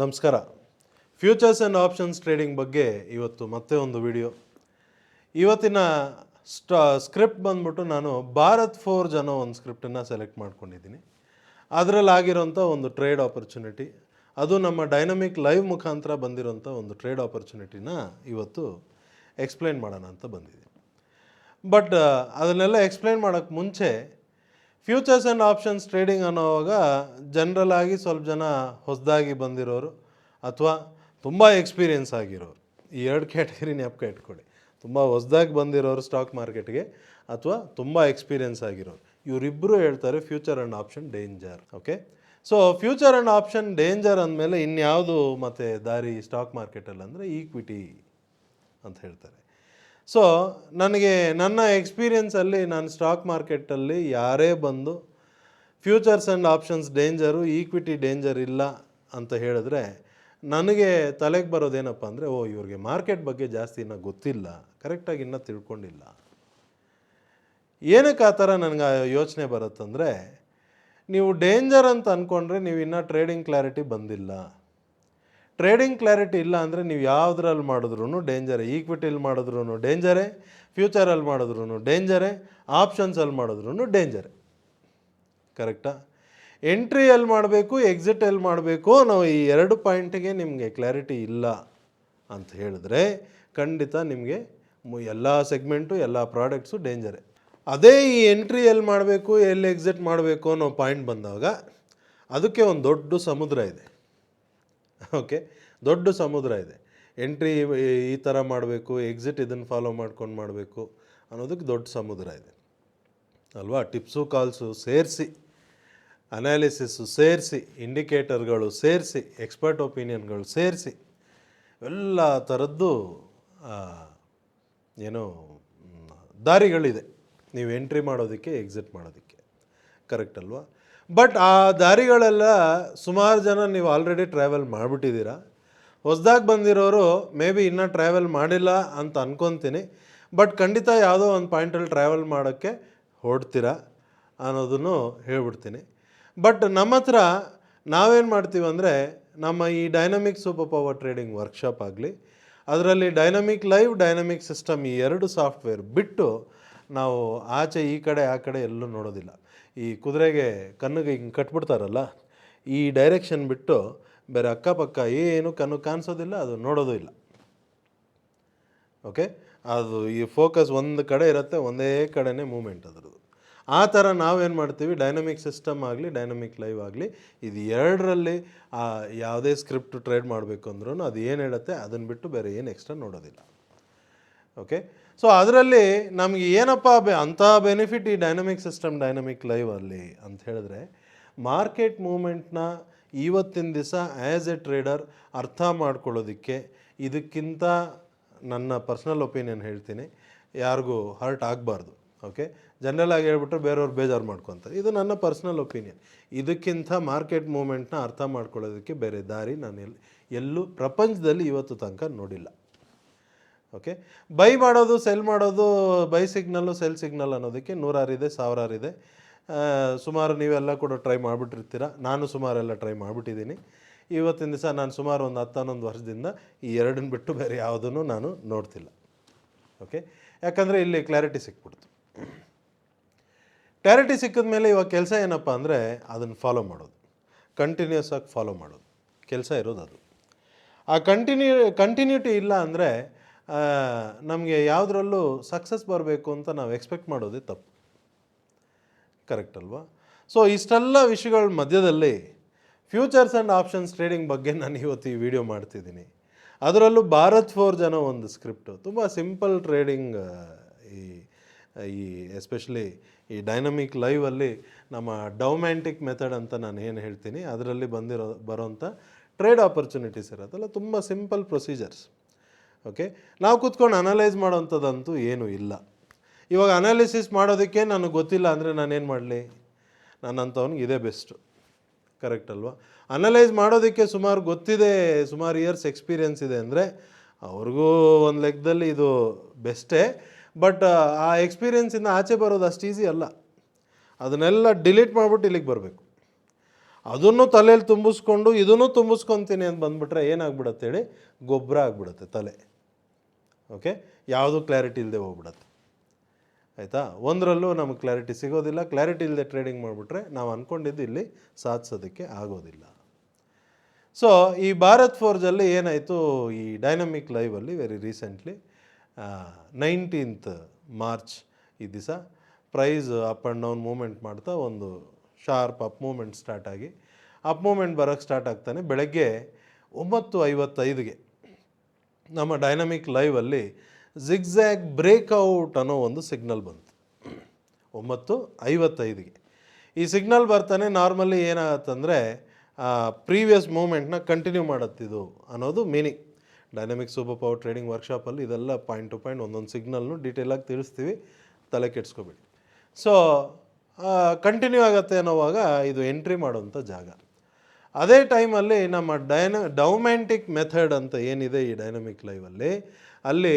ನಮಸ್ಕಾರ. Futures and options trading ಬಗ್ಗೆ ಇವತ್ತು ಮತ್ತೆ ಒಂದು ವಿಡಿಯೋ. ಇವತ್ತಿನ ಸ್ಕ್ರಿಪ್ಟ್ ಬಂದ್ಬಿಟ್ಟು ನಾನು ಭಾರತ್ ಫೋರ್ಜ್ ಅನ್ನೋ ಒಂದು ಸ್ಕ್ರಿಪ್ಟನ್ನು ಸೆಲೆಕ್ಟ್ ಮಾಡ್ಕೊಂಡಿದ್ದೀನಿ. ಅದರಲ್ಲಾಗಿರೋಂಥ ಒಂದು ಟ್ರೇಡ್ ಆಪರ್ಚುನಿಟಿ, ಅದು ನಮ್ಮ ಡೈನಮಿಕ್ ಲೈವ್ ಮುಖಾಂತರ ಬಂದಿರೋಂಥ ಒಂದು ಟ್ರೇಡ್ ಆಪರ್ಚುನಿಟಿನ ಇವತ್ತು ಎಕ್ಸ್ಪ್ಲೈನ್ ಮಾಡೋಣ ಅಂತ ಬಂದಿದ್ದೀನಿ. ಬಟ್ ಅದನ್ನೆಲ್ಲ ಎಕ್ಸ್ಪ್ಲೈನ್ ಮಾಡೋಕ್ಕೆ ಮುಂಚೆ ಫ್ಯೂಚರ್ಸ್ ಆ್ಯಂಡ್ ಆಪ್ಷನ್ಸ್ ಟ್ರೇಡಿಂಗ್ ಅನ್ನೋವಾಗ ಜನರಲ್ ಆಗಿ ಸ್ವಲ್ಪ ಜನ ಹೊಸದಾಗಿ ಬಂದಿರೋರು ಅಥವಾ ತುಂಬ ಎಕ್ಸ್ಪೀರಿಯೆನ್ಸ್ ಆಗಿರೋರು, ಈ ಎರಡು ಕ್ಯಾಟಗರಿ ಜ್ಞಾಪಕ ಇಟ್ಕೊಳ್ಳಿ. ತುಂಬ ಹೊಸದಾಗಿ ಬಂದಿರೋರು ಸ್ಟಾಕ್ ಮಾರ್ಕೆಟ್ಗೆ ಅಥವಾ ತುಂಬ ಎಕ್ಸ್ಪೀರಿಯೆನ್ಸ್ ಆಗಿರೋರು, ಇವರಿಬ್ಬರು ಹೇಳ್ತಾರೆ future and option danger. Okay, so future and option danger ಅಂದಮೇಲೆ ಇನ್ಯಾವುದು ಮತ್ತು ದಾರಿ ಸ್ಟಾಕ್ ಮಾರ್ಕೆಟಲ್ಲಿ ಅಂದರೆ ಈಕ್ವಿಟಿ ಅಂತ ಹೇಳ್ತಾರೆ. ಸೊ ನನಗೆ ನನ್ನ ಎಕ್ಸ್ಪೀರಿಯೆನ್ಸಲ್ಲಿ ನಾನು ಸ್ಟಾಕ್ ಮಾರ್ಕೆಟಲ್ಲಿ ಯಾರೇ ಬಂದು futures and options danger, equity danger ಇಲ್ಲ ಅಂತ ಹೇಳಿದ್ರೆ ನನಗೆ ತಲೆಗೆ ಬರೋದೇನಪ್ಪ ಅಂದರೆ, ಇವ್ರಿಗೆ ಮಾರ್ಕೆಟ್ ಬಗ್ಗೆ ಜಾಸ್ತಿ ಇನ್ನೂ ಗೊತ್ತಿಲ್ಲ, ಕರೆಕ್ಟಾಗಿ ಇನ್ನೂ ತಿಳ್ಕೊಂಡಿಲ್ಲ. ಏನಕ್ಕೆ ಆ ಥರ ನನಗೆ ಯೋಚನೆ ಬರುತ್ತಂದರೆ, ನೀವು ಡೇಂಜರ್ ಅಂತ ಅಂದ್ಕೊಂಡ್ರೆ ನೀವು ಇನ್ನೂ ಟ್ರೇಡಿಂಗ್ ಕ್ಲಾರಿಟಿ ಬಂದಿಲ್ಲ. ಟ್ರೇಡಿಂಗ್ ಕ್ಲಾರಿಟಿ ಇಲ್ಲ ಅಂದರೆ ನೀವು ಯಾವುದ್ರಲ್ಲಿ ಮಾಡಿದ್ರೂ ಡೇಂಜರೇ. ಈಕ್ವಿಟಿಲಿ ಮಾಡಿದ್ರೂ ಡೇಂಜರೇ, ಫ್ಯೂಚರಲ್ಲಿ ಮಾಡಿದ್ರೂ ಡೇಂಜರೇ, ಆಪ್ಷನ್ಸಲ್ಲಿ ಮಾಡಿದ್ರೂ ಡೇಂಜರೇ. ಕರೆಕ್ಟಾ? ಎಂಟ್ರಿ ಎಲ್ಲಿ ಮಾಡಬೇಕು, ಎಕ್ಸಿಟ್ ಎಲ್ಲಿ ಮಾಡಬೇಕು, ನಾವು ಈ ಎರಡು ಪಾಯಿಂಟಿಗೆ ನಿಮಗೆ ಕ್ಲಾರಿಟಿ ಇಲ್ಲ ಅಂತ ಹೇಳಿದ್ರೆ ಖಂಡಿತ ನಿಮಗೆ ಎಲ್ಲ ಸೆಗ್ಮೆಂಟು, ಎಲ್ಲ ಪ್ರಾಡಕ್ಟ್ಸು ಡೇಂಜರೇ. ಅದೇ ಈ ಎಂಟ್ರಿ ಎಲ್ಲಿ ಮಾಡಬೇಕು, ಎಲ್ಲಿ ಎಕ್ಸಿಟ್ ಮಾಡಬೇಕು ಅನ್ನೋ ಪಾಯಿಂಟ್ ಬಂದಾಗ ಅದಕ್ಕೆ ಒಂದು ದೊಡ್ಡ ಸಮುದ್ರ ಇದೆ. ಓಕೆ, ದೊಡ್ಡ ಸಮುದ್ರ ಇದೆ. ಎಂಟ್ರಿ ಈ ಥರ ಮಾಡಬೇಕು, ಎಕ್ಸಿಟ್ ಇದನ್ನು ಫಾಲೋ ಮಾಡ್ಕೊಂಡು ಮಾಡಬೇಕು ಅನ್ನೋದಕ್ಕೆ ದೊಡ್ಡ ಸಮುದ್ರ ಇದೆ ಅಲ್ವಾ. ಟಿಪ್ಸು ಕಾಲ್ಸು ಸೇರಿಸಿ, ಅನಾಲಿಸಿಸ್ಸು ಸೇರಿಸಿ, ಇಂಡಿಕೇಟರ್ಗಳು ಸೇರಿಸಿ, ಎಕ್ಸ್ಪರ್ಟ್ ಒಪಿನಿಯನ್ಗಳು ಸೇರಿಸಿ, ಎಲ್ಲ ಥರದ್ದು ಏನೋ ದಾರಿಗಳಿದೆ ನೀವು ಎಂಟ್ರಿ ಮಾಡೋದಕ್ಕೆ, ಎಕ್ಸಿಟ್ ಮಾಡೋದಕ್ಕೆ. ಕರೆಕ್ಟ್ ಅಲ್ವಾ? ಬಟ್ ಆ ದಾರಿಗಳೆಲ್ಲ ಸುಮಾರು ಜನ ನೀವು ಆಲ್ರೆಡಿ ಟ್ರಾವೆಲ್ ಮಾಡಿಬಿಟ್ಟಿದ್ದೀರಾ. ಹೊಸ್ದಾಗಿ ಬಂದಿರೋರು ಮೇ ಬಿ ಇನ್ನೂ ಟ್ರಾವೆಲ್ ಮಾಡಿಲ್ಲ ಅಂತ ಅನ್ಕೊತೀನಿ. ಬಟ್ ಖಂಡಿತ ಯಾವುದೋ ಒಂದು ಪಾಯಿಂಟಲ್ಲಿ ಟ್ರಾವೆಲ್ ಮಾಡೋಕ್ಕೆ ಹೊರಡ್ತೀರಾ ಅನ್ನೋದನ್ನು ಹೇಳ್ಬಿಡ್ತೀನಿ. ಬಟ್ ನಮ್ಮ ಹತ್ರ ನಾವೇನು ಮಾಡ್ತೀವಿ ಅಂದರೆ, ನಮ್ಮ ಈ dynamic super power trading workshop ಆಗಲಿ, ಅದರಲ್ಲಿ ಡೈನಮಿಕ್ ಲೈವ್, ಡೈನಮಿಕ್ ಸಿಸ್ಟಮ್ ಈ ಎರಡು ಸಾಫ್ಟ್ವೇರ್ ಬಿಟ್ಟು ನಾವು ಆಚೆ ಈ ಕಡೆ ಆ ಕಡೆ ಎಲ್ಲೂ ನೋಡೋದಿಲ್ಲ. ಈ ಕುದುರೆಗೆ ಕಣ್ಣಿಗೆ ಹಿಂಗೆ ಕಟ್ಬಿಡ್ತಾರಲ್ಲ, ಈ ಡೈರೆಕ್ಷನ್ ಬಿಟ್ಟು ಬೇರೆ ಅಕ್ಕಪಕ್ಕ ಏನು ಕಣ್ಣು ಕಾಣಿಸೋದಿಲ್ಲ, ಅದು ನೋಡೋದು ಇಲ್ಲ. ಓಕೆ, ಅದು ಈ ಫೋಕಸ್ ಒಂದು ಕಡೆ ಇರುತ್ತೆ, ಒಂದೇ ಕಡೆನೇ ಮೂಮೆಂಟ್ ಅದರದ್ದು. ಆ ಥರ ನಾವೇನು ಮಾಡ್ತೀವಿ, ಡೈನಮಿಕ್ ಸಿಸ್ಟಮ್ ಆಗಲಿ, ಡೈನಮಿಕ್ ಲೈವ್ ಆಗಲಿ, ಇದು ಎರಡರಲ್ಲಿ ಯಾವುದೇ ಸ್ಕ್ರಿಪ್ಟ್ ಟ್ರೇಡ್ ಮಾಡಬೇಕು ಅಂದ್ರೂ ಅದು ಏನು ಹೇಳುತ್ತೆ ಅದನ್ನು ಬಿಟ್ಟು ಬೇರೆ ಏನು ಎಕ್ಸ್ಟ್ರಾ ನೋಡೋದಿಲ್ಲ. ಓಕೆ, ಸೊ ಅದರಲ್ಲಿ ನಮಗೆ ಏನಪ್ಪ ಅಂಥ ಬೆನಿಫಿಟ್ ಈ ಡೈನಮಿಕ್ ಸಿಸ್ಟಮ್, ಡೈನಮಿಕ್ ಲೈವ್ ಅಲ್ಲಿ ಅಂತ ಹೇಳಿದ್ರೆ, ಮಾರ್ಕೆಟ್ ಮೂಮೆಂಟ್ನ ಇವತ್ತಿನ ದಿವಸ ಆ್ಯಸ್ ಎ ಟ್ರೇಡರ್ ಅರ್ಥ ಮಾಡ್ಕೊಳ್ಳೋದಕ್ಕೆ, ಇದಕ್ಕಿಂತ ನನ್ನ ಪರ್ಸ್ನಲ್ ಒಪಿನಿಯನ್ ಹೇಳ್ತೀನಿ, ಯಾರಿಗೂ ಹರ್ಟ್ ಆಗಬಾರ್ದು. ಓಕೆ, ಜನರಲಾಗಿ ಹೇಳ್ಬಿಟ್ರೆ ಬೇರೆಯವ್ರು ಬೇಜಾರು ಮಾಡ್ಕೊತಾರೆ, ಇದು ನನ್ನ ಪರ್ಸ್ನಲ್ ಒಪಿನಿಯನ್. ಇದಕ್ಕಿಂತ ಮಾರ್ಕೆಟ್ ಮೂಮೆಂಟ್ನ ಅರ್ಥ ಮಾಡ್ಕೊಳ್ಳೋದಕ್ಕೆ ಬೇರೆ ದಾರಿ ನಾನು ಎಲ್ಲೂ ಪ್ರಪಂಚದಲ್ಲಿ ಇವತ್ತು ತನಕ ನೋಡಿಲ್ಲ. ಓಕೆ, ಬೈ ಮಾಡೋದು, ಸೆಲ್ ಮಾಡೋದು, ಬೈ ಸಿಗ್ನಲ್ಲು, ಸೆಲ್ ಸಿಗ್ನಲ್ ಅನ್ನೋದಕ್ಕೆ ನೂರಾರಿದೆ, ಸಾವಿರಾರಿದೆ. ಸುಮಾರು ನೀವೆಲ್ಲ ಕೂಡ ಟ್ರೈ ಮಾಡಿಬಿಟ್ಟಿರ್ತೀರ, ನಾನು ಸುಮಾರೆಲ್ಲ ಟ್ರೈ ಮಾಡಿಬಿಟ್ಟಿದ್ದೀನಿ. ಇವತ್ತಿನ ದಿವಸ ನಾನು ಸುಮಾರು ಒಂದು 10-11 ವರ್ಷದಿಂದ ಈ ಎರಡನ್ನು ಬಿಟ್ಟು ಬೇರೆ ಯಾವುದನ್ನು ನಾನು ನೋಡ್ತಿಲ್ಲ. ಓಕೆ, ಯಾಕಂದರೆ ಇಲ್ಲಿ ಕ್ಲಾರಿಟಿ ಸಿಕ್ಬಿಡ್ತು. ಕ್ಲಾರಿಟಿ ಸಿಕ್ಕಿದ ಮೇಲೆ ಇವಾಗ ಕೆಲಸ ಏನಪ್ಪ ಅಂದರೆ ಅದನ್ನು ಫಾಲೋ ಮಾಡೋದು, ಕಂಟಿನ್ಯೂಸ್ ಆಗಿ ಫಾಲೋ ಮಾಡೋದು ಕೆಲಸ ಇರೋದು. ಅದು ಆ ಕಂಟಿನ್ಯೂಟಿ ಇಲ್ಲ ಅಂದರೆ ನಮಗೆ ಯಾವುದರಲ್ಲೂ ಸಕ್ಸಸ್ ಬರಬೇಕು ಅಂತ ನಾವು ಎಕ್ಸ್ಪೆಕ್ಟ್ ಮಾಡೋದೇ ತಪ್ಪು. ಕರೆಕ್ಟ್ ಅಲ್ವಾ? ಸೊ ಇಷ್ಟೆಲ್ಲ ವಿಷಯಗಳ ಮಧ್ಯದಲ್ಲಿ ಫ್ಯೂಚರ್ಸ್ ಆ್ಯಂಡ್ ಆಪ್ಷನ್ಸ್ ಟ್ರೇಡಿಂಗ್ ಬಗ್ಗೆ ನಾನು ಇವತ್ತು ಈ ವಿಡಿಯೋ ಮಾಡ್ತಿದ್ದೀನಿ. ಅದರಲ್ಲೂ ಭಾರತ್ ಫೋರ್ಜ್ ಅನ್ನೋ ಒಂದು ಸ್ಕ್ರಿಪ್ಟು ತುಂಬ ಸಿಂಪಲ್ ಟ್ರೇಡಿಂಗ್. ಈ ಎಸ್ಪೆಷಲಿ ಈ ಡೈನಮಿಕ್ ಲೈವಲ್ಲಿ ನಮ್ಮ ಡೌಮ್ಯಾಂಟಿಕ್ ಮೆಥಡ್ ಅಂತ ನಾನು ಏನು ಹೇಳ್ತೀನಿ, ಅದರಲ್ಲಿ ಬರೋಂಥ ಟ್ರೇಡ್ ಆಪರ್ಚುನಿಟೀಸ್ ಇರೋದಲ್ಲ, ತುಂಬ ಸಿಂಪಲ್ ಪ್ರೊಸೀಜರ್ಸ್. ಓಕೆ, ನಾವು ಕೂತ್ಕೊಂಡು ಅನಲೈಸ್ ಮಾಡೋವಂಥದ್ದಂತೂ ಏನೂ ಇಲ್ಲ. ಇವಾಗ ಅನಾಲಿಸಿಸ್ ಮಾಡೋದಕ್ಕೆ ನನಗೆ ಗೊತ್ತಿಲ್ಲ ಅಂದರೆ ನಾನೇನು ಮಾಡಲಿ? ನನ್ನಂಥವ್ನಿಗೆ ಇದೇ ಬೆಸ್ಟು. ಕರೆಕ್ಟ್ ಅಲ್ವಾ? ಅನಲೈಸ್ ಮಾಡೋದಕ್ಕೆ ಸುಮಾರು ಗೊತ್ತಿದೆ, ಸುಮಾರು ಇಯರ್ಸ್ ಎಕ್ಸ್ಪೀರಿಯೆನ್ಸ್ ಇದೆ ಅಂದರೆ ಅವ್ರಿಗೂ ಒಂದು ಲೆಕ್ಕದಲ್ಲಿ ಇದು ಬೆಸ್ಟೇ. ಬಟ್ ಆ ಎಕ್ಸ್ಪೀರಿಯೆನ್ಸಿಂದ ಆಚೆ ಬರೋದು ಅಷ್ಟು ಈಸಿ ಅಲ್ಲ. ಅದನ್ನೆಲ್ಲ ಡಿಲೀಟ್ ಮಾಡಿಬಿಟ್ಟು ಇಲ್ಲಿಗೆ ಬರಬೇಕು. ಅದನ್ನು ತಲೆಯಲ್ಲಿ ತುಂಬಿಸ್ಕೊಂಡು ಇದನ್ನು ತುಂಬಿಸ್ಕೊತೀನಿ ಅಂತ ಬಂದುಬಿಟ್ರೆ ಏನಾಗ್ಬಿಡತ್ತೆ ಹೇಳಿ, ಗೊಬ್ಬರ ಆಗಿಬಿಡುತ್ತೆ ತಲೆ. ಓಕೆ, ಯಾವುದು ಕ್ಲಾರಿಟಿ ಇಲ್ಲದೆ ಹೋಗ್ಬಿಡತ್ತೆ. ಆಯಿತಾ, ಒಂದರಲ್ಲೂ ನಮಗೆ ಕ್ಲಾರಿಟಿ ಸಿಗೋದಿಲ್ಲ. ಕ್ಲಾರಿಟಿ ಇಲ್ಲದೆ ಟ್ರೇಡಿಂಗ್ ಮಾಡಿಬಿಟ್ರೆ ನಾವು ಅಂದ್ಕೊಂಡಿದ್ದು ಇಲ್ಲಿ ಸಾಧಿಸೋದಕ್ಕೆ ಆಗೋದಿಲ್ಲ. ಸೊ ಈ ಭಾರತ್ ಫೋರ್ಜಲ್ಲಿ ಏನಾಯಿತು, ಈ ಡೈನಮಿಕ್ ಲೈವಲ್ಲಿ ವೆರಿ ರೀಸೆಂಟ್ಲಿ 19th ಮಾರ್ಚ್ ಈ ದಿವಸ price up and down moment ಮಾಡ್ತಾ ಒಂದು ಶಾರ್ಪ್ ಅಪ್ ಮೂಮೆಂಟ್ ಸ್ಟಾರ್ಟ್ ಆಗಿ, ಅಪ್ ಮೂಮೆಂಟ್ ಬರೋಕ್ಕೆ ಸ್ಟಾರ್ಟ್ ಆಗ್ತಾನೆ ಬೆಳಗ್ಗೆ 9:55ಗೆ ನಮ್ಮ ಡೈನಮಿಕ್ ಲೈವಲ್ಲಿ ಜಿಗ್ಜ್ಯಾಗ್ ಬ್ರೇಕ್ಔಟ್ ಅನ್ನೋ ಒಂದು ಸಿಗ್ನಲ್ ಬಂತು 9:55ಗೆ. ಈ ಸಿಗ್ನಲ್ ಬರ್ತಾನೆ ನಾರ್ಮಲಿ ಏನಾಗತ್ತಂದರೆ ಪ್ರೀವಿಯಸ್ ಮೂಮೆಂಟ್ನ ಕಂಟಿನ್ಯೂ ಮಾಡುತ್ತಿದ್ದು ಅನ್ನೋದು meaning. Dynamic super power trading ವರ್ಕ್ಶಾಪಲ್ಲಿ ಇದೆಲ್ಲ ಪಾಯಿಂಟ್ ಟು ಪಾಯಿಂಟ್ ಒಂದೊಂದು ಸಿಗ್ನಲ್ನು ಡೀಟೇಲಾಗಿ ತಿಳಿಸ್ತೀವಿ, ತಲೆ ಕೆಡಿಸ್ಕೋಬೇಡಿ. ಸೊ ಕಂಟಿನ್ಯೂ ಆಗುತ್ತೆ ಅನ್ನೋವಾಗ ಇದು ಎಂಟ್ರಿ ಮಾಡೋವಂಥ ಜಾಗ. ಅದೇ ಟೈಮಲ್ಲಿ ನಮ್ಮ ಡೌಮ್ಯಾಂಟಿಕ್ ಮೆಥಡ್ ಅಂತ ಏನಿದೆ ಈ ಡೈನಮಿಕ್ ಲೈವಲ್ಲಿ, ಅಲ್ಲಿ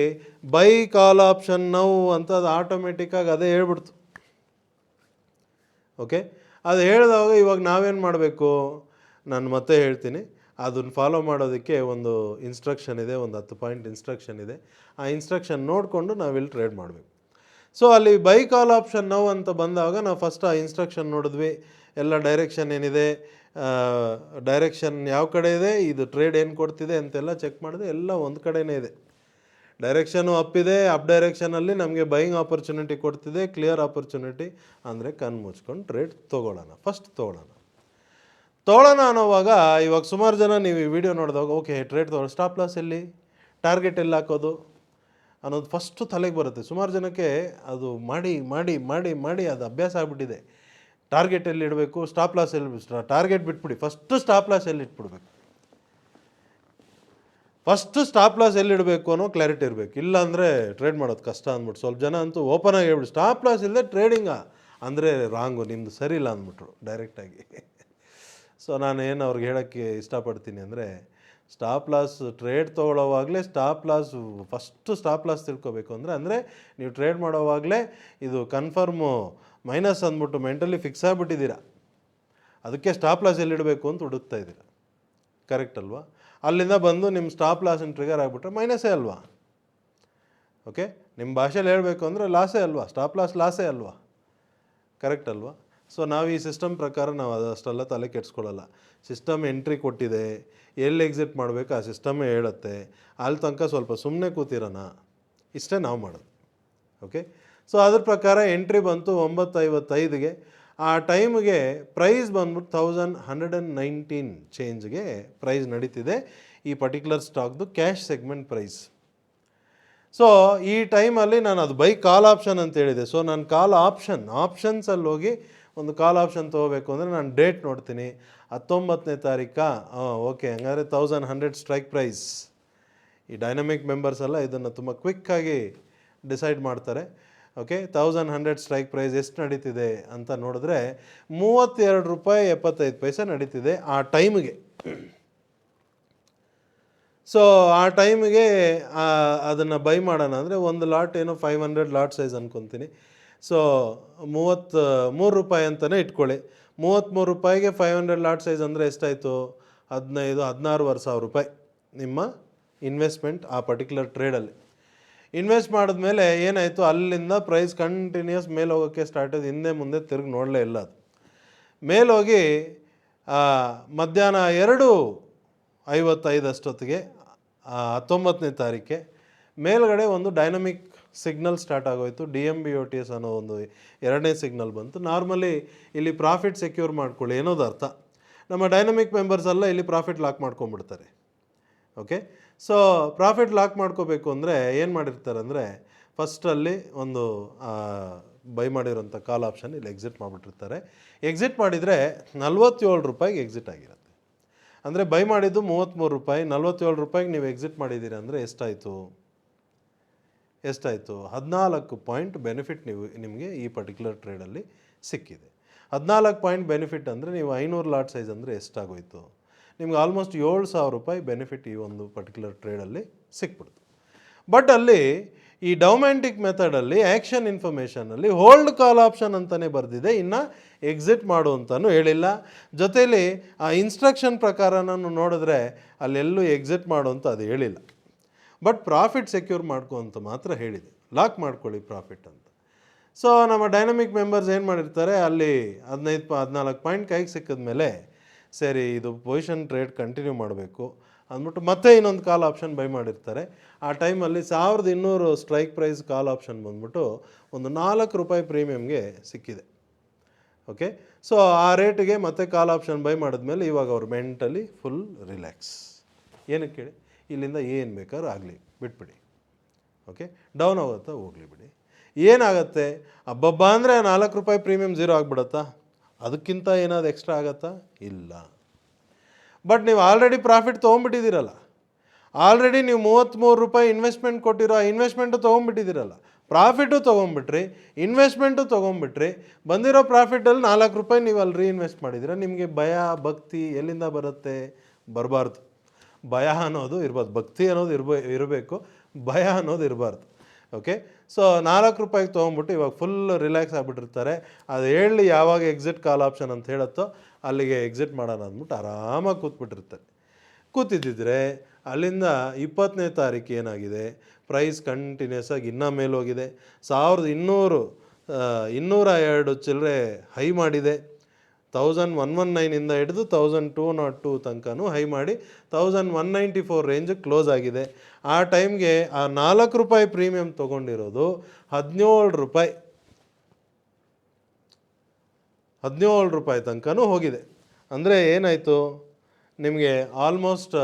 ಬೈ ಕಾಲ್ ಆಪ್ಷನ್ ನೌ ಅಂತ ಅದು ಆಟೋಮೆಟಿಕ್ಕಾಗಿ ಅದೇ ಹೇಳ್ಬಿಡ್ತು. ಓಕೆ, ಅದು ಹೇಳಿದಾಗ ಇವಾಗ ನಾವೇನು ಮಾಡಬೇಕು, ನಾನು ಮತ್ತೆ ಹೇಳ್ತೀನಿ, ಅದನ್ನು ಫಾಲೋ ಮಾಡೋದಕ್ಕೆ ಒಂದು ಇನ್ಸ್ಟ್ರಕ್ಷನ್ ಇದೆ, ಒಂದು 10 ಪಾಯಿಂಟ್ ಇನ್ಸ್ಟ್ರಕ್ಷನ್ ಇದೆ. ಆ ಇನ್ಸ್ಟ್ರಕ್ಷನ್ ನೋಡಿಕೊಂಡು ನಾವಿಲ್ಲಿ ಟ್ರೇಡ್ ಮಾಡಬೇಕು. ಸೊ ಅಲ್ಲಿ ಬೈ ಕಾಲ್ ಆಪ್ಷನ್ ನೌ ಅಂತ ಬಂದಾಗ ನಾವು ಫಸ್ಟ್ ಆ ಇನ್ಸ್ಟ್ರಕ್ಷನ್ ನೋಡಿದ್ವಿ. ಎಲ್ಲ ಡೈರೆಕ್ಷನ್ ಏನಿದೆ, ಡೈರೆಕ್ಷನ್ ಯಾವ ಕಡೆ ಇದೆ, ಇದು ಟ್ರೇಡ್ ಏನು ಕೊಡ್ತಿದೆ ಅಂತೆಲ್ಲ ಚೆಕ್ ಮಾಡಿದೆ. ಎಲ್ಲ ಒಂದು ಕಡೆಯೇ ಇದೆ. ಡೈರೆಕ್ಷನು ಅಪ್ ಇದೆ, ಅಪ್ ಡೈರೆಕ್ಷನಲ್ಲಿ ನಮಗೆ ಬೈಯಿಂಗ್ ಆಪರ್ಚುನಿಟಿ ಕೊಡ್ತಿದೆ, ಕ್ಲಿಯರ್ ಆಪರ್ಚುನಿಟಿ. ಅಂದರೆ ಕಣ್ಣು ಮುಚ್ಕೊಂಡು ಟ್ರೇಡ್ ಫಸ್ಟ್ ತೊಗೊಳ್ಳೋಣ ಅನ್ನೋವಾಗ ಇವಾಗ ಸುಮಾರು ಜನ ನೀವು ಈ ವಿಡಿಯೋ ನೋಡಿದಾಗ ಓಕೆ ಟ್ರೇಡ್ ತೊಗೊಳ್ಳೋ, ಸ್ಟಾಪ್ ಲಾಸ್ ಎಲ್ಲಿ, ಟಾರ್ಗೆಟ್ ಎಲ್ಲಿ ಹಾಕೋದು ಅನ್ನೋದು ಫಸ್ಟು ತಲೆಗೆ ಬರುತ್ತೆ. ಸುಮಾರು ಜನಕ್ಕೆ ಅದು ಮಾಡಿ ಮಾಡಿ ಮಾಡಿ ಮಾಡಿ ಅದು ಅಭ್ಯಾಸ ಆಗಿಬಿಟ್ಟಿದೆ. ಟಾರ್ಗೆಟ್ ಎಲ್ಲಿ ಇಡಬೇಕು, ಸ್ಟಾಪ್ ಲಾಸ್ ಎಲ್ಲಿ, ಟಾರ್ಗೆಟ್ ಬಿಟ್ಬಿಡಿ, ಫಸ್ಟು ಸ್ಟಾಪ್ ಲಾಸ್ ಎಲ್ಲಿ ಇಟ್ಬಿಡ್ಬೇಕು, ಫಸ್ಟು ಸ್ಟಾಪ್ ಲಾಸ್ ಎಲ್ಲಿಡಬೇಕು ಅನ್ನೋ ಕ್ಲಾರಿಟಿ ಇರಬೇಕು. ಇಲ್ಲಾಂದರೆ ಟ್ರೇಡ್ ಮಾಡೋದು ಕಷ್ಟ ಅಂದ್ಬಿಟ್ಟು ಸ್ವಲ್ಪ ಜನ ಅಂತೂ ಓಪನ್ ಆಗಿ ಹೇಳ್ಬಿಟ್ಟು ಸ್ಟಾಪ್ ಲಾಸ್ ಇಲ್ಲದೆ ಟ್ರೇಡಿಂಗಾ ಅಂದರೆ ರಾಂಗು, ನಿಮ್ಮದು ಸರಿ ಇಲ್ಲ ಅಂದ್ಬಿಟ್ರು ಡೈರೆಕ್ಟಾಗಿ. ಸೊ ನಾನು ಏನು ಅವ್ರಿಗೆ ಹೇಳೋಕ್ಕೆ ಇಷ್ಟಪಡ್ತೀನಿ ಅಂದರೆ, ಸ್ಟಾಪ್ ಲಾಸ್ ಟ್ರೇಡ್ ತೊಗೊಳ್ಳೋವಾಗಲೇ ಫಸ್ಟು ಸ್ಟಾಪ್ ಲಾಸ್ ತಿಳ್ಕೊಬೇಕು. ಅಂದರೆ ನೀವು ಟ್ರೇಡ್ ಮಾಡೋವಾಗಲೇ ಇದು ಕನ್ಫರ್ಮು ಮೈನಸ್ ಅಂದ್ಬಿಟ್ಟು ಮೆಂಟಲಿ ಫಿಕ್ಸ್ ಆಗಿಬಿಟ್ಟಿದ್ದೀರಾ, ಅದಕ್ಕೆ ಸ್ಟಾಪ್ ಲಾಸ್ ಎಲ್ಲಿಡಬೇಕು ಅಂತ ಹುಡುಕ್ತಾ ಇದ್ದೀರಾ. ಕರೆಕ್ಟ್ ಅಲ್ವಾ? ಅಲ್ಲಿಂದ ಬಂದು ನಿಮ್ಮ ಸ್ಟಾಪ್ ಲಾಸನ್ನು ಟ್ರಿಗರ್ ಆಗಿಬಿಟ್ರೆ ಮೈನಸ್ಸೇ ಅಲ್ವಾ? ಓಕೆ, ನಿಮ್ಮ ಭಾಷೆಯಲ್ಲಿ ಹೇಳಬೇಕು ಅಂದರೆ ಲಾಸೇ ಅಲ್ವಾ, ಸ್ಟಾಪ್ ಲಾಸ್ ಲಾಸೇ ಅಲ್ವಾ? ಕರೆಕ್ಟ್ ಅಲ್ವಾ? ಸೊ ನಾವು ಈ ಸಿಸ್ಟಮ್ ಪ್ರಕಾರ ನಾವು ಅದಷ್ಟೆಲ್ಲ ತಲೆ ಕೆಡಿಸ್ಕೊಳ್ಳಲ್ಲ. ಸಿಸ್ಟಮ್ ಎಂಟ್ರಿ ಕೊಟ್ಟಿದೆ, ಎಲ್ಲಿ ಎಕ್ಸಿಟ್ ಮಾಡಬೇಕು ಆ ಸಿಸ್ಟಮೇ ಹೇಳುತ್ತೆ. ಅಲ್ಲಿ ತನಕ ಸ್ವಲ್ಪ ಸುಮ್ಮನೆ ಕೂತಿರೋಣ, ಇಷ್ಟೇ ನಾವು ಮಾಡೋದು. ಓಕೆ, ಸೊ ಅದ್ರ ಪ್ರಕಾರ ಎಂಟ್ರಿ ಬಂತು 9:55ಗೆ. ಆ ಟೈಮ್ಗೆ ಪ್ರೈಸ್ ಬಂದ್ಬಿಟ್ಟು 1119 ಚೇಂಜ್ಗೆ ಪ್ರೈಸ್ ನಡೀತಿದೆ. ಈ ಪರ್ಟಿಕ್ಯುಲರ್ ಸ್ಟಾಕ್ದು ಕ್ಯಾಶ್ ಸೆಗ್ಮೆಂಟ್ ಪ್ರೈಸ್. ಸೊ ಈ ಟೈಮಲ್ಲಿ ನಾನು ಅದು ಬೈ ಕಾಲ್ ಆಪ್ಷನ್ ಅಂತ ಹೇಳಿದೆ. ಸೊ ನಾನು ಆಪ್ಷನ್ಸಲ್ಲಿ ಹೋಗಿ ಒಂದು ಕಾಲ್ ಆಪ್ಷನ್ ತೊಗೋಬೇಕು ಅಂದರೆ ನಾನು ಡೇಟ್ ನೋಡ್ತೀನಿ, 19ನೇ ತಾರೀಕಾ. ಓಕೆ, ಹಂಗಾದ್ರೆ 1100 ಸ್ಟ್ರೈಕ್ ಪ್ರೈಸ್. ಈ ಡೈನಮಿಕ್ ಮೆಂಬರ್ಸ್ ಎಲ್ಲ ಇದನ್ನು ತುಂಬ ಕ್ವಿಕ್ಕಾಗಿ ಡಿಸೈಡ್ ಮಾಡ್ತಾರೆ. ಓಕೆ, 1100 ಸ್ಟ್ರೈಕ್ ಪ್ರೈಸ್ ಎಷ್ಟು ನಡೀತಿದೆ ಅಂತ ನೋಡಿದ್ರೆ ₹32.75 ನಡೀತಿದೆ ಆ ಟೈಮ್ಗೆ. ಸೊ ಆ ಟೈಮಿಗೆ ಅದನ್ನು ಬೈ ಮಾಡೋಣ ಅಂದರೆ ಒಂದು ಲಾಟ್ ಏನೋ 500 ಲಾಟ್ ಸೈಜ್ ಅಂದ್ಕೊತೀನಿ. ಸೊ ₹33 ಅಂತಲೇ ಇಟ್ಕೊಳ್ಳಿ. ₹33ಗೆ 500 ಲಾಟ್ ಸೈಜ್ ಅಂದರೆ ಎಷ್ಟಾಯಿತು? 16,500 ನಿಮ್ಮ ಇನ್ವೆಸ್ಟ್ಮೆಂಟ್ ಆ ಪರ್ಟಿಕ್ಯುಲರ್ ಟ್ರೇಡಲ್ಲಿ. ಇನ್ವೆಸ್ಟ್ ಮಾಡಿದ್ಮೇಲೆ ಏನಾಯಿತು, ಅಲ್ಲಿಂದ ಪ್ರೈಸ್ ಕಂಟಿನ್ಯೂಸ್ ಮೇಲೆ ಹೋಗೋಕ್ಕೆ ಸ್ಟಾರ್ಟ್ ಆಯ್ತು. ಹಿಂದೆ ಮುಂದೆ ತಿರುಗಿ ನೋಡಲೇ ಇಲ್ಲ. ಅದು ಮೇಲೋಗಿ ಮಧ್ಯಾಹ್ನ 2:55 ಅಷ್ಟೊತ್ತಿಗೆ 19ನೇ ತಾರೀಕೆ ಮೇಲ್ಗಡೆ ಒಂದು ಡೈನಮಿಕ್ ಸಿಗ್ನಲ್ ಸ್ಟಾರ್ಟ್ ಆಗೋಯಿತು. DMBOTS ಅನ್ನೋ ಒಂದು ಎರಡನೇ ಸಿಗ್ನಲ್ ಬಂತು. ನಾರ್ಮಲಿ ಇಲ್ಲಿ ಪ್ರಾಫಿಟ್ ಸೆಕ್ಯೂರ್ ಮಾಡ್ಕೊಳ್ಳಿ ಅನ್ನೋದು ಅರ್ಥ. ನಮ್ಮ ಡೈನಮಿಕ್ ಮೆಂಬರ್ಸ್ ಎಲ್ಲ ಇಲ್ಲಿ ಪ್ರಾಫಿಟ್ ಲಾಕ್ ಮಾಡ್ಕೊಂಡ್ಬಿಡ್ತಾರೆ. ಓಕೆ, ಸೊ ಪ್ರಾಫಿಟ್ ಲಾಕ್ ಮಾಡ್ಕೋಬೇಕು ಅಂದರೆ ಏನು ಮಾಡಿರ್ತಾರೆ ಅಂದರೆ, ಫಸ್ಟಲ್ಲಿ ಒಂದು ಬೈ ಮಾಡಿರೋಂಥ ಕಾಲ್ ಆಪ್ಷನ್ ಇಲ್ಲಿ ಎಕ್ಸಿಟ್ ಮಾಡಿಬಿಟ್ಟಿರ್ತಾರೆ. ಎಕ್ಸಿಟ್ ಮಾಡಿದರೆ ₹47ಗೆ ಎಕ್ಸಿಟ್ ಆಗಿರುತ್ತೆ. ಅಂದರೆ ಬೈ ಮಾಡಿದ್ದು ₹33, ₹47ಗೆ ನೀವು ಎಕ್ಸಿಟ್ ಮಾಡಿದ್ದೀರಿ ಅಂದರೆ ಎಷ್ಟಾಯಿತು? 14 ಪಾಯಿಂಟ್ ಬೆನಿಫಿಟ್ ನಿಮಗೆ ಈ ಪರ್ಟಿಕ್ಯುಲರ್ ಟ್ರೇಡಲ್ಲಿ ಸಿಕ್ಕಿದೆ. 14 ಪಾಯಿಂಟ್ ಬೆನಿಫಿಟ್ ಅಂದರೆ ನೀವು 500 ಲಾಟ್ ಸೈಜ್ ಅಂದರೆ ಎಷ್ಟಾಗೋಯಿತು? ನಿಮ್ಗೆ ಆಲ್ಮೋಸ್ಟ್ ₹7,000 ಬೆನಿಫಿಟ್ ಈ ಒಂದು ಪರ್ಟಿಕ್ಯುಲರ್ ಟ್ರೇಡಲ್ಲಿ ಸಿಕ್ಬಿಡ್ತು. ಬಟ್ ಅಲ್ಲಿ ಈ ಡೌಮ್ಯಾಂಟಿಕ್ ಮೆಥಡಲ್ಲಿ ಆ್ಯಕ್ಷನ್ ಇನ್ಫಾರ್ಮೇಷನಲ್ಲಿ ಹೋಲ್ಡ್ ಕಾಲ್ ಆಪ್ಷನ್ ಅಂತಲೇ ಬರೆದಿದೆ, ಇನ್ನು ಎಕ್ಸಿಟ್ ಮಾಡು ಅಂತಲೂ ಹೇಳಿಲ್ಲ. ಜೊತೆಯಲ್ಲಿ ಆ ಇನ್ಸ್ಟ್ರಕ್ಷನ್ ಪ್ರಕಾರ ನಾನು ನೋಡಿದ್ರೆ ಅಲ್ಲೆಲ್ಲೂ ಎಕ್ಸಿಟ್ ಮಾಡು ಅಂತ ಅದು ಹೇಳಿಲ್ಲ. ಬಟ್ ಪ್ರಾಫಿಟ್ ಸೆಕ್ಯೂರ್ ಮಾಡ್ಕೊ ಅಂತ ಮಾತ್ರ ಹೇಳಿದೆ, ಲಾಕ್ ಮಾಡ್ಕೊಳ್ಳಿ ಪ್ರಾಫಿಟ್ ಅಂತ. ಸೊ ನಮ್ಮ ಡೈನಮಿಕ್ ಮೆಂಬರ್ಸ್ ಏನು ಮಾಡಿರ್ತಾರೆ, ಅಲ್ಲಿ 14 ಪಾಯಿಂಟ್ ಕೈಗೆ ಸಿಕ್ಕಿದ ಮೇಲೆ ಸರಿ ಇದು ಪೊಸಿಷನ್ ಟ್ರೇಡ್ ಕಂಟಿನ್ಯೂ ಮಾಡಬೇಕು ಅಂದ್ಬಿಟ್ಟು ಮತ್ತೆ ಇನ್ನೊಂದು ಕಾಲ್ ಆಪ್ಷನ್ ಬೈ ಮಾಡಿರ್ತಾರೆ. ಆ ಟೈಮಲ್ಲಿ 1200 ಸ್ಟ್ರೈಕ್ ಪ್ರೈಸ್ ಕಾಲ್ ಆಪ್ಷನ್ ಬಂದ್ಬಿಟ್ಟು ಒಂದು ₹4 ಪ್ರೀಮಿಯಮ್ಗೆ ಸಿಕ್ಕಿದೆ. ಓಕೆ, ಸೊ ಆ ರೇಟಿಗೆ ಮತ್ತೆ ಕಾಲ್ ಆಪ್ಷನ್ ಬೈ ಮಾಡಿದ್ಮೇಲೆ ಇವಾಗ ಅವ್ರು ಮೆಂಟಲಿ ಫುಲ್ ರಿಲ್ಯಾಕ್ಸ್. ಏನಕ್ಕೆ ಹೇಳಿ, ಇಲ್ಲಿಂದ ಏನು ಬೇಕಾದ್ರೂ ಆಗಲಿ ಬಿಟ್ಬಿಡಿ. ಓಕೆ, ಡೌನ್ ಆಗುತ್ತಾ ಹೋಗಲಿ ಬಿಡಿ. ಏನಾಗುತ್ತೆ, ಅಬ್ಬಬ್ಬ ಅಂದರೆ ₹4 ಪ್ರೀಮಿಯಮ್ ಝೀರೋ ಆಗಿಬಿಡುತ್ತಾ? ಅದಕ್ಕಿಂತ ಏನಾದ್ರು ಎಕ್ಸ್ಟ್ರಾ ಆಗುತ್ತಾ? ಇಲ್ಲ. ಬಟ್ ನೀವು ಆಲ್ರೆಡಿ ಪ್ರಾಫಿಟ್ ತೊಗೊಂಡ್ಬಿಟ್ಟಿದ್ದೀರಲ್ಲ, ಆಲ್ರೆಡಿ ನೀವು ₹33 ಇನ್ವೆಸ್ಟ್ಮೆಂಟ್ ಕೊಟ್ಟಿರೋ ಆ ಇನ್ವೆಸ್ಟ್ಮೆಂಟು ತೊಗೊಂಡ್ಬಿಟ್ಟಿದ್ದೀರಲ್ಲ, ಪ್ರಾಫಿಟು ತೊಗೊಂಡ್ಬಿಟ್ರಿ, ಇನ್ವೆಸ್ಟ್ಮೆಂಟು ತೊಗೊಂಡ್ಬಿಟ್ರಿ, ಬಂದಿರೋ ಪ್ರಾಫಿಟಲ್ಲಿ ₹4 ನೀವು ಅಲ್ಲಿ ರೀಇನ್ವೆಸ್ಟ್ ಮಾಡಿದ್ದೀರ. ನಿಮಗೆ ಭಯ ಭಕ್ತಿ ಎಲ್ಲಿಂದ ಬರುತ್ತೆ? ಬರಬಾರ್ದು. ಭಯ ಅನ್ನೋದು ಇರ್ಬಾರ್ದು, ಭಕ್ತಿ ಅನ್ನೋದು ಇರಬೇಕು, ಭಯ ಅನ್ನೋದು ಇರಬಾರ್ದು. ಓಕೆ, ಸೊ ₹4 ತೊಗೊಂಡ್ಬಿಟ್ಟು ಇವಾಗ ಫುಲ್ ರಿಲ್ಯಾಕ್ಸ್ ಆಗಿಬಿಟ್ಟಿರ್ತಾರೆ. ಅದು ಹೇಳಿ ಯಾವಾಗ ಎಕ್ಸಿಟ್ ಕಾಲ್ ಆಪ್ಷನ್ ಅಂತ ಹೇಳುತ್ತೋ ಅಲ್ಲಿಗೆ ಎಕ್ಸಿಟ್ ಮಾಡೋಣ ಅಂದ್ಬಿಟ್ಟು ಆರಾಮಾಗಿ ಕೂತ್ಬಿಟ್ಟಿರ್ತಾರೆ. ಕೂತಿದ್ದಿದ್ರೆ ಅಲ್ಲಿಂದ 20ನೇ ತಾರೀಕು ಏನಾಗಿದೆ, ಪ್ರೈಸ್ ಕಂಟಿನ್ಯೂಸ್ ಆಗಿ ಇನ್ನೂ ಮೇಲೋಗಿದೆ. 1202 ಚಿಲ್ಲರೆ ಹೈ ಮಾಡಿದೆ. 1119ಇಂದ ಹಿಡಿದು 1202 ತನಕನೂ ಹೈ ಮಾಡಿ 1194 ರೇಂಜಿಗೆ ಕ್ಲೋಸ್ ಆಗಿದೆ. ಆ ಟೈಮ್ಗೆ ಆ ₹4 ಪ್ರೀಮಿಯಮ್ ತೊಗೊಂಡಿರೋದು ₹17 ತನಕನೂ ಹೋಗಿದೆ. ಅಂದರೆ ಏನಾಯಿತು, ನಿಮಗೆ ಆಲ್ಮೋಸ್ಟ್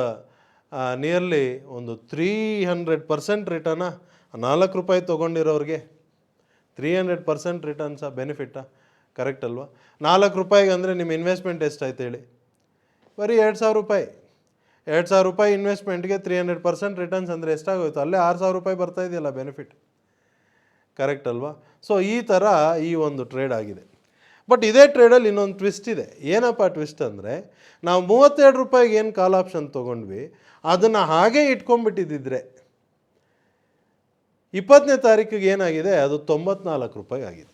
ನಿಯರ್ಲಿ ಒಂದು 300% ರಿಟರ್ನಾ? ₹4 ತೊಗೊಂಡಿರೋರಿಗೆ 300% ರಿಟರ್ನ್ಸಾ, ಬೆನಿಫಿಟ್ಟಾ? ಕರೆಕ್ಟ್ ಅಲ್ವಾ? ₹4 ಅಂದರೆ ನಿಮ್ಮ ಇನ್ವೆಸ್ಟ್ಮೆಂಟ್ ಎಷ್ಟಾಯ್ತು ಹೇಳಿ? ಬರೀ ₹2,000. ₹2,000 ಇನ್ವೆಸ್ಟ್ಮೆಂಟ್ಗೆ 300% ರಿಟರ್ನ್ಸ್ ಅಂದರೆ ಎಷ್ಟಾಗೋಯ್ತು? ಅಲ್ಲೇ ₹6,000 ಬರ್ತಾ ಇದೆಯಲ್ಲ ಬೆನಿಫಿಟ್. ಕರೆಕ್ಟ್ ಅಲ್ವಾ? ಸೊ ಈ ಥರ ಈ ಒಂದು ಟ್ರೇಡ್ ಆಗಿದೆ. ಬಟ್ ಇದೇ ಟ್ರೇಡಲ್ಲಿ ಇನ್ನೊಂದು ಟ್ವಿಸ್ಟ್ ಇದೆ. ಏನಪ್ಪ ಟ್ವಿಸ್ಟ್ ಅಂದರೆ, ನಾವು ₹32 ಏನು ಕಾಲ್ ಆಪ್ಷನ್ ತೊಗೊಂಡ್ವಿ ಅದನ್ನು ಹಾಗೇ ಇಟ್ಕೊಂಡ್ಬಿಟ್ಟಿದ್ದಿದ್ರೆ 20ನೇ ತಾರೀಕಿಗೆ ಏನಾಗಿದೆ, ಅದು ₹94 ಆಗಿದೆ.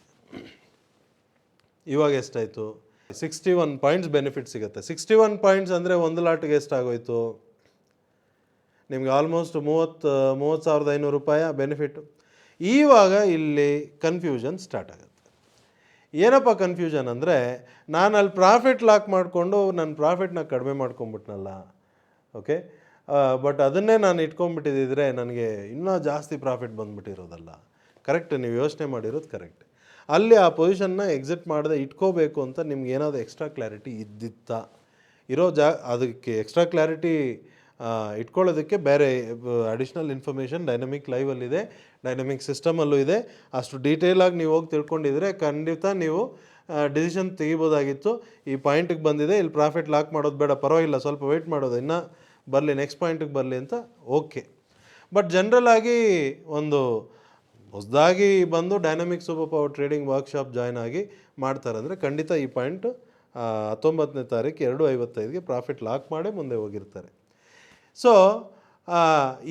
ಇವಾಗ ಎಷ್ಟಾಯಿತು? 61 ಪಾಯಿಂಟ್ಸ್ ಬೆನಿಫಿಟ್ ಸಿಗುತ್ತೆ. 61 ಪಾಯಿಂಟ್ಸ್ ಅಂದರೆ ಒಂದು ಲಾಟಿಗೆ ಎಷ್ಟಾಗೋಯ್ತು ನಿಮಗೆ? Almost ₹30,500 benefit. ಇವಾಗ ಇಲ್ಲಿ ಕನ್ಫ್ಯೂಷನ್ ಸ್ಟಾರ್ಟ್ ಆಗುತ್ತೆ. ಏನಪ್ಪ ಕನ್ಫ್ಯೂಷನ್ ಅಂದರೆ, ನಾನು ಅಲ್ಲಿ ಪ್ರಾಫಿಟ್ ಲಾಕ್ ಮಾಡಿಕೊಂಡು ನನ್ನ ಪ್ರಾಫಿಟ್ನ ಕಡಿಮೆ ಮಾಡ್ಕೊಂಬಿಟ್ನಲ್ಲ. ಓಕೆ, ಬಟ್ ಅದನ್ನೇ ನಾನು ಇಟ್ಕೊಂಡ್ಬಿಟ್ಟಿದ್ದಿದ್ರೆ ನನಗೆ ಇನ್ನೂ ಜಾಸ್ತಿ ಪ್ರಾಫಿಟ್ ಬಂದುಬಿಟ್ಟಿರೋದಲ್ಲ. ಕರೆಕ್ಟ್, ನೀವು ಯೋಚನೆ ಮಾಡಿರೋದು ಕರೆಕ್ಟ್. ಅಲ್ಲಿ ಆ ಪೊಸಿಷನ್ನ ಎಕ್ಸಿಟ್ ಮಾಡದೆ ಇಟ್ಕೋಬೇಕು ಅಂತ ನಿಮ್ಗೆ ಏನಾದರೂ ಎಕ್ಸ್ಟ್ರಾ ಕ್ಲಾರಿಟಿ ಇದ್ದಿತ್ತಾ? ಅದಕ್ಕೆ ಎಕ್ಸ್ಟ್ರಾ ಕ್ಲಾರಿಟಿ ಇಟ್ಕೊಳ್ಳೋದಕ್ಕೆ ಬೇರೆ ಅಡಿಷ್ನಲ್ ಇನ್ಫಾರ್ಮೇಷನ್ ಡೈನಮಿಕ್ ಲೈವಲ್ಲಿದೆ, ಡೈನಮಿಕ್ ಸಿಸ್ಟಮಲ್ಲೂ ಇದೆ. ಅಷ್ಟು ಡೀಟೇಲಾಗಿ ನೀವು ಹೋಗಿ ತಿಳ್ಕೊಂಡಿದ್ರೆ ಖಂಡಿತ ನೀವು ಡಿಸಿಷನ್ ತೆಗಿಬೋದಾಗಿತ್ತು. ಈ ಪಾಯಿಂಟಿಗೆ ಬಂದಿದೆ, ಇಲ್ಲಿ ಪ್ರಾಫಿಟ್ ಲಾಕ್ ಮಾಡೋದು ಬೇಡ, ಪರವಾಗಿಲ್ಲ, ಸ್ವಲ್ಪ ವೆಯ್ಟ್ ಮಾಡೋದು, ಇನ್ನೂ ಬರಲಿ, ನೆಕ್ಸ್ಟ್ ಪಾಯಿಂಟಿಗೆ ಬರಲಿ ಅಂತ ಓಕೆ. ಬಟ್ ಜನರಲಾಗಿ ಒಂದು ಹೊಸದಾಗಿ ಬಂದು dynamic super power trading workshop join ಆಗಿ ಮಾಡ್ತಾರೆ ಅಂದರೆ ಖಂಡಿತ ಈ ಪಾಯಿಂಟು 19ನೇ ತಾರೀಕು 2:55ಗೆ ಪ್ರಾಫಿಟ್ ಲಾಕ್ ಮಾಡೇ ಮುಂದೆ ಹೋಗಿರ್ತಾರೆ. ಸೊ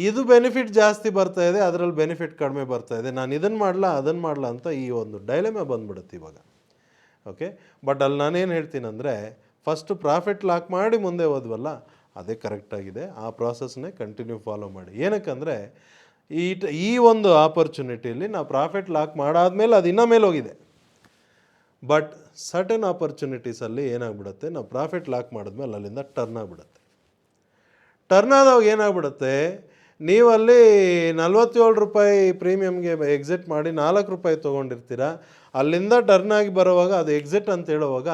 ಇದು ಬೆನಿಫಿಟ್ ಜಾಸ್ತಿ ಬರ್ತಾಯಿದೆ, ಅದರಲ್ಲಿ ಬೆನಿಫಿಟ್ ಕಡಿಮೆ ಬರ್ತಾಯಿದೆ, ನಾನು ಇದನ್ನು ಮಾಡಲ ಅದನ್ನು ಮಾಡಲ ಅಂತ ಈ ಒಂದು ಡೈಲೆಮಾ ಬಂದ್ಬಿಡುತ್ತೆ ಇವಾಗ. ಓಕೆ, ಬಟ್ ಅಲ್ಲಿ ನಾನೇನು ಹೇಳ್ತೀನಿ ಅಂದರೆ, ಫಸ್ಟು ಪ್ರಾಫಿಟ್ ಲಾಕ್ ಮಾಡಿ ಮುಂದೆ ಹೋದ್ವಲ್ಲ ಅದೇ ಕರೆಕ್ಟಾಗಿದೆ. ಆ ಪ್ರಾಸೆಸ್ನೇ ಕಂಟಿನ್ಯೂ ಫಾಲೋ ಮಾಡಿ. ಏನಕ್ಕಂದರೆ ಈ ಒಂದು ಆಪರ್ಚುನಿಟಿಯಲ್ಲಿ ನಾವು ಪ್ರಾಫಿಟ್ ಲಾಕ್ ಮಾಡಾದ್ಮೇಲೆ ಅದು ಇನ್ನೂ ಮೇಲೆ ಹೋಗಿದೆ. ಬಟ್ ಸರ್ಟನ್ ಆಪರ್ಚುನಿಟೀಸಲ್ಲಿ ಏನಾಗ್ಬಿಡುತ್ತೆ, ನಾವು ಪ್ರಾಫಿಟ್ ಲಾಕ್ ಮಾಡಿದ್ಮೇಲೆ ಅಲ್ಲಿಂದ ಟರ್ನ್ ಆಗಿಬಿಡುತ್ತೆ. ಟರ್ನ್ ಆದಾಗ ಏನಾಗ್ಬಿಡುತ್ತೆ, ನೀವಲ್ಲಿ ₹47 ಪ್ರೀಮಿಯಮ್ಗೆ ಎಕ್ಸಿಟ್ ಮಾಡಿ ₹4 ತೊಗೊಂಡಿರ್ತೀರ. ಅಲ್ಲಿಂದ ಟರ್ನ್ ಆಗಿ ಬರೋವಾಗ ಅದು ಎಕ್ಸಿಟ್ ಅಂತ ಹೇಳುವಾಗ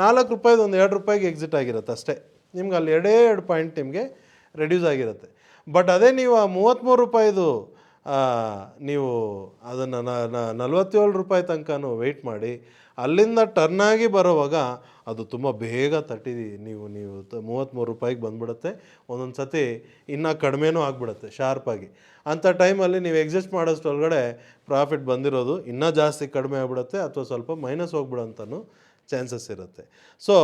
₹4 ಒಂದು ₹2 ಎಕ್ಸಿಟ್ ಆಗಿರುತ್ತೆ ಅಷ್ಟೇ. ನಿಮ್ಗೆ ಅಲ್ಲಿ 2 ಪಾಯಿಂಟ್ ನಿಮಗೆ ರೆಡ್ಯೂಸ್ ಆಗಿರುತ್ತೆ. ಬಟ್ ಅದೇ ನೀವು ಆ ₹33 ನೀವು ಅದನ್ನು ₹47 ತನಕನೂ ವೆಯ್ಟ್ ಮಾಡಿ ಅಲ್ಲಿಂದ ಟರ್ನ್ ಆಗಿ ಬರೋವಾಗ ಅದು ತುಂಬ ಬೇಗ ನೀವು ₹33 ಬಂದ್ಬಿಡುತ್ತೆ. ಒಂದೊಂದು ಸತಿ ಇನ್ನೂ ಕಡಿಮೆನೂ ಆಗಿಬಿಡುತ್ತೆ ಶಾರ್ಪಾಗಿ. ಅಂಥ ಟೈಮಲ್ಲಿ ನೀವು ಎಕ್ಸಿಸ್ಟ್ ಮಾಡೋಷ್ಟೊಳಗಡೆ ಪ್ರಾಫಿಟ್ ಬಂದಿರೋದು ಇನ್ನೂ ಜಾಸ್ತಿ ಕಡಿಮೆ ಆಗಿಬಿಡುತ್ತೆ, ಅಥವಾ ಸ್ವಲ್ಪ ಮೈನಸ್ ಹೋಗ್ಬಿಡೋಂಥನೂ ಚಾನ್ಸಸ್ ಇರುತ್ತೆ. ಸೊ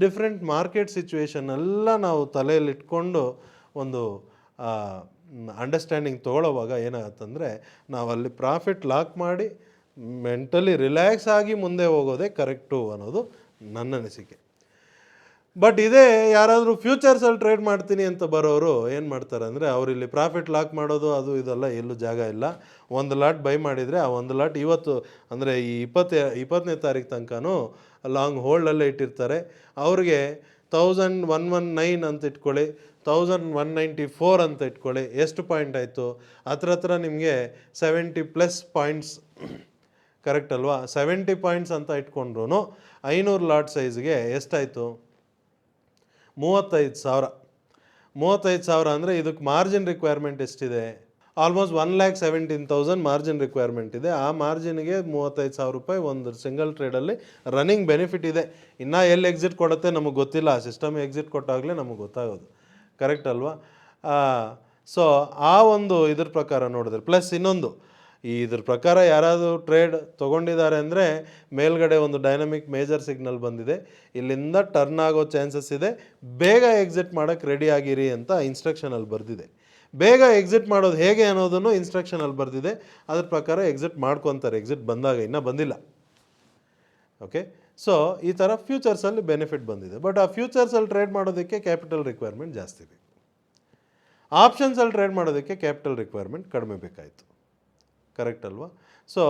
ಡಿಫ್ರೆಂಟ್ ಮಾರ್ಕೆಟ್ ಸಿಚುವೇಶನ್ ಎಲ್ಲ ನಾವು ತಲೆಯಲ್ಲಿಟ್ಕೊಂಡು ಒಂದು ಅಂಡರ್ಸ್ಟ್ಯಾಂಡಿಂಗ್ ತೊಗೊಳ್ಳೋವಾಗ ಏನಾಗುತ್ತಂದರೆ ನಾವಲ್ಲಿ ಪ್ರಾಫಿಟ್ ಲಾಕ್ ಮಾಡಿ ಮೆಂಟಲಿ ರಿಲ್ಯಾಕ್ಸ್ ಆಗಿ ಮುಂದೆ ಹೋಗೋದೇ ಕರೆಕ್ಟು ಅನ್ನೋದು ನನ್ನ ಅನಿಸಿಕೆ. ಬಟ್ ಇದೇ ಯಾರಾದರೂ ಫ್ಯೂಚರ್ಸಲ್ಲಿ ಟ್ರೇಡ್ ಮಾಡ್ತೀನಿ ಅಂತ ಬರೋರು ಏನು ಮಾಡ್ತಾರೆ ಅಂದರೆ, ಅವರಿಲ್ಲಿ ಪ್ರಾಫಿಟ್ ಲಾಕ್ ಮಾಡೋದು ಅದು ಇದೆಲ್ಲ ಎಲ್ಲೂ ಜಾಗ ಇಲ್ಲ. ಒಂದು ಲಾಟ್ ಬೈ ಮಾಡಿದರೆ ಆ ಒಂದು ಲಾಟ್ ಇವತ್ತು ಅಂದರೆ ಈ 20ನೇ ತಾರೀಕು ತನಕನೂ ಲಾಂಗ್ ಹೋಲ್ಡಲ್ಲೇ ಇಟ್ಟಿರ್ತಾರೆ. ಅವ್ರಿಗೆ 1119 ಅಂತ ಇಟ್ಕೊಳ್ಳಿ, 1194 ಅಂತ ಇಟ್ಕೊಳ್ಳಿ, ಎಷ್ಟು ಪಾಯಿಂಟ್ ಆಯಿತು? ಹತ್ರ ನಿಮಗೆ 70+ ಪಾಯಿಂಟ್ಸ್, ಕರೆಕ್ಟ್ ಅಲ್ವಾ? 70 ಪಾಯಿಂಟ್ಸ್ ಅಂತ ಇಟ್ಕೊಂಡ್ರು 500 ಲಾಟ್ ಸೈಜ್ಗೆ ಎಷ್ಟಾಯಿತು? 35,000 ಅಂದರೆ ಇದಕ್ಕೆ ಮಾರ್ಜಿನ್ ರಿಕ್ವೈರ್ಮೆಂಟ್ ಎಷ್ಟಿದೆ? ಆಲ್ಮೋಸ್ಟ್ 1,17,000 ಮಾರ್ಜಿನ್ ರಿಕ್ವೈರ್ಮೆಂಟ್ ಇದೆ. ಆ ಮಾರ್ಜಿನ್ಗೆ 35,000 ರೂಪಾಯಿ ಒಂದು ಸಿಂಗಲ್ ಟ್ರೇಡಲ್ಲಿ ರನ್ನಿಂಗ್ ಬೆನಿಫಿಟ್ ಇದೆ. ಇನ್ನೂ ಎಲ್ಲಿ ಎಕ್ಸಿಟ್ ಕೊಡುತ್ತೆ ನಮಗೆ ಗೊತ್ತಿಲ್ಲ. ಆ ಸಿಸ್ಟಮ್ ಎಕ್ಸಿಟ್ ಕೊಟ್ಟಾಗಲೇ ನಮಗೆ ಗೊತ್ತಾಗೋದು, ಕರೆಕ್ಟ್ ಅಲ್ವಾ? ಸೊ ಆ ಒಂದು ಇದ್ರ ಪ್ರಕಾರ ನೋಡಿದ್ರೆ, ಪ್ಲಸ್ ಇನ್ನೊಂದು ಇದ್ರ ಪ್ರಕಾರ ಯಾರಾದರೂ ಟ್ರೇಡ್ ತೊಗೊಂಡಿದ್ದಾರೆ ಅಂದರೆ ಮೇಲ್ಗಡೆ ಒಂದು ಡೈನಮಿಕ್ ಮೇಜರ್ ಸಿಗ್ನಲ್ ಬಂದಿದೆ, ಇಲ್ಲಿಂದ ಟರ್ನ್ ಆಗೋ ಚಾನ್ಸಸ್ ಇದೆ, ಬೇಗ ಎಕ್ಸಿಟ್ ಮಾಡೋಕ್ಕೆ ರೆಡಿ ಆಗಿರಿ ಅಂತ ಇನ್ಸ್ಟ್ರಕ್ಷನಲ್ಲಿ ಬರೆದಿದೆ. ಬೇಗ ಎಕ್ಸಿಟ್ ಮಾಡೋದು ಹೇಗೆ ಅನ್ನೋದನ್ನು ಇನ್ಸ್ಟ್ರಕ್ಷನಲ್ಲಿ ಬರೆದಿದೆ. ಅದ್ರ ಪ್ರಕಾರ ಎಕ್ಸಿಟ್ ಮಾಡ್ಕೊತಾರೆ, ಎಕ್ಸಿಟ್ ಬಂದಾಗ, ಇನ್ನೂ ಬಂದಿಲ್ಲ. ಓಕೆ, ಸೊ ಈ ಥರ ಫ್ಯೂಚರ್ಸಲ್ಲಿ ಬೆನಿಫಿಟ್ ಬಂದಿದೆ. ಬಟ್ ಆ ಫ್ಯೂಚರ್ಸಲ್ಲಿ ಟ್ರೇಡ್ ಮಾಡೋದಕ್ಕೆ ಕ್ಯಾಪಿಟಲ್ ರಿಕ್ವೈರ್ಮೆಂಟ್ ಜಾಸ್ತಿ ಬೇಕು. ಆಪ್ಷನ್ಸಲ್ಲಿ ಟ್ರೇಡ್ ಮಾಡೋದಕ್ಕೆ ಕ್ಯಾಪಿಟಲ್ ರಿಕ್ವೈರ್ಮೆಂಟ್ ಕಡಿಮೆ ಬೇಕಾಯಿತು, ಕರೆಕ್ಟ್ ಅಲ್ವಾ? ಸೊ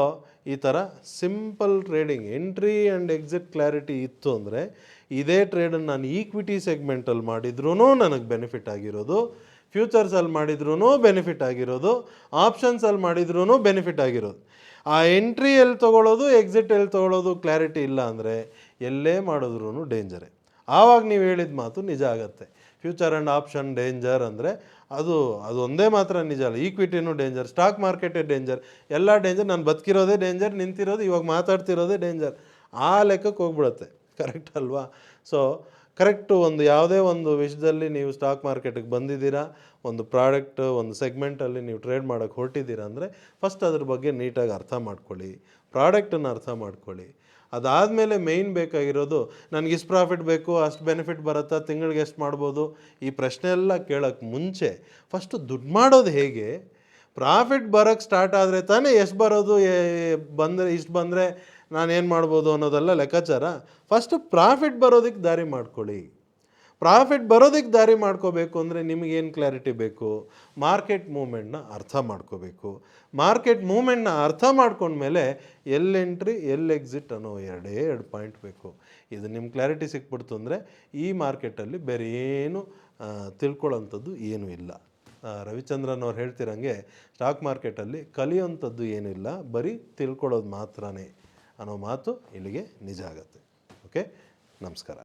ಈ ಥರ simple trading, entry and exit clarity ಇತ್ತು ಅಂದರೆ ಇದೇ ಟ್ರೇಡನ್ನು ನಾನು ಈಕ್ವಿಟಿ ಸೆಗ್ಮೆಂಟಲ್ಲಿ ಮಾಡಿದ್ರೂ ನನಗೆ ಬೆನಿಫಿಟ್ ಆಗಿರೋದು, ಫ್ಯೂಚರ್ಸಲ್ಲಿ ಮಾಡಿದ್ರೂ ಬೆನಿಫಿಟ್ ಆಗಿರೋದು, ಆಪ್ಷನ್ಸಲ್ಲಿ ಮಾಡಿದ್ರೂ ಬೆನಿಫಿಟ್ ಆಗಿರೋದು. ಆ ಎಂಟ್ರಿ ಎಲ್ಲಿ ತೊಗೊಳ್ಳೋದು, ಎಕ್ಸಿಟ್ ಎಲ್ಲಿ ತೊಗೊಳ್ಳೋದು ಕ್ಲಾರಿಟಿ ಇಲ್ಲ ಅಂದರೆ ಎಲ್ಲೇ ಮಾಡಿದ್ರೂ ಡೇಂಜರೇ. ಆವಾಗ ನೀವು ಹೇಳಿದ ಮಾತು ನಿಜ ಆಗುತ್ತೆ. ಫ್ಯೂಚರ್ ಆ್ಯಂಡ್ ಆಪ್ಷನ್ ಡೇಂಜರ್ ಅಂದರೆ ಅದು ಒಂದೇ ಮಾತ್ರ ನಿಜ ಅಲ್ಲ. ಈಕ್ವಿಟಿನೂ ಡೇಂಜರ್, ಸ್ಟಾಕ್ ಮಾರ್ಕೆಟೇ ಡೇಂಜರ್, ಎಲ್ಲ ಡೇಂಜರ್. ನಾನು ಬದುಕಿರೋದೇ ಡೇಂಜರ್, ನಿಂತಿರೋದು ಇವಾಗ ಮಾತಾಡ್ತಿರೋದೇ ಡೇಂಜರ್. ಆ ಲೆಕ್ಕಕ್ಕೆ ಹೋಗ್ಬಿಡುತ್ತೆ, ಕರೆಕ್ಟ್ ಅಲ್ವಾ? ಸೊ ಕರೆಕ್ಟು ಒಂದು ಯಾವುದೇ ಒಂದು ವಿಷಯದಲ್ಲಿ ನೀವು ಸ್ಟಾಕ್ ಮಾರ್ಕೆಟಿಗೆ ಬಂದಿದ್ದೀರಾ, ಒಂದು ಪ್ರಾಡಕ್ಟ್ ಒಂದು ಸೆಗ್ಮೆಂಟಲ್ಲಿ ನೀವು ಟ್ರೇಡ್ ಮಾಡೋಕ್ಕೆ ಹೊರಟಿದ್ದೀರಾ ಅಂದರೆ ಫಸ್ಟ್ ಅದ್ರ ಬಗ್ಗೆ ನೀಟಾಗಿ ಅರ್ಥ ಮಾಡ್ಕೊಳ್ಳಿ, ಪ್ರಾಡಕ್ಟನ್ನು ಅರ್ಥ ಮಾಡ್ಕೊಳ್ಳಿ. ಅದಾದಮೇಲೆ ಮೇಯ್ನ್ ಬೇಕಾಗಿರೋದು, ನನಗೆ ಇಷ್ಟು ಪ್ರಾಫಿಟ್ ಬೇಕು, ಅಷ್ಟು ಬೆನಿಫಿಟ್ ಬರುತ್ತಾ, ತಿಂಗಳಿಗೆ ಎಷ್ಟು ಮಾಡ್ಬೋದು, ಈ ಪ್ರಶ್ನೆ ಎಲ್ಲ ಕೇಳೋಕ್ಕೆ ಮುಂಚೆ ಫಸ್ಟು ದುಡ್ಡು ಮಾಡೋದು ಹೇಗೆ, ಪ್ರಾಫಿಟ್ ಬರೋಕ್ಕೆ ಸ್ಟಾರ್ಟ್ ಆದರೆ ತಾನೇ ಎಷ್ಟು ಬರೋದು, ಬಂದರೆ ಇಷ್ಟು ಬಂದರೆ ನಾನೇನು ಮಾಡ್ಬೋದು ಅನ್ನೋದೆಲ್ಲ ಲೆಕ್ಕಾಚಾರ. ಫಸ್ಟು ಪ್ರಾಫಿಟ್ ಬರೋದಕ್ಕೆ ದಾರಿ ಮಾಡ್ಕೊಳ್ಳಿ. ಪ್ರಾಫಿಟ್ ಬರೋದಕ್ಕೆ ದಾರಿ ಮಾಡ್ಕೋಬೇಕು ಅಂದರೆ ನಿಮಗೇನು ಕ್ಲಾರಿಟಿ ಬೇಕು? ಮಾರ್ಕೆಟ್ ಮೂಮೆಂಟ್ನ ಅರ್ಥ ಮಾಡ್ಕೋಬೇಕು. ಮಾರ್ಕೆಟ್ ಮೂಮೆಂಟ್ನ ಅರ್ಥ ಮಾಡ್ಕೊಂಡ್ಮೇಲೆ ಎಲ್ಲಿ ಎಂಟ್ರಿ ಎಲ್ಲಿ ಎಕ್ಸಿಟ್ ಅನ್ನೋ ಎರಡು ಪಾಯಿಂಟ್ ಬೇಕು. ಇದು ನಿಮ್ಮ ಕ್ಲಾರಿಟಿ ಸಿಕ್ಬಿಡ್ತು ಅಂದರೆ ಈ ಮಾರ್ಕೆಟಲ್ಲಿ ಬೇರೆ ಏನು ತಿಳ್ಕೊಳ್ಳೋಂಥದ್ದು ಏನೂ ಇಲ್ಲ. ರವಿಚಂದ್ರನ್ ಅವ್ರು ಹೇಳ್ತಿರಂಗೆ ಸ್ಟಾಕ್ ಮಾರ್ಕೆಟಲ್ಲಿ ಕಲಿಯೋಂಥದ್ದು ಏನೂ ಇಲ್ಲ, ಬರೀ ತಿಳ್ಕೊಳ್ಳೋದು ಮಾತ್ರನೇ ಅನ್ನೋ ಮಾತು ಇಲ್ಲಿಗೆ ನಿಜ ಆಗುತ್ತೆ. ಓಕೆ, ನಮಸ್ಕಾರ.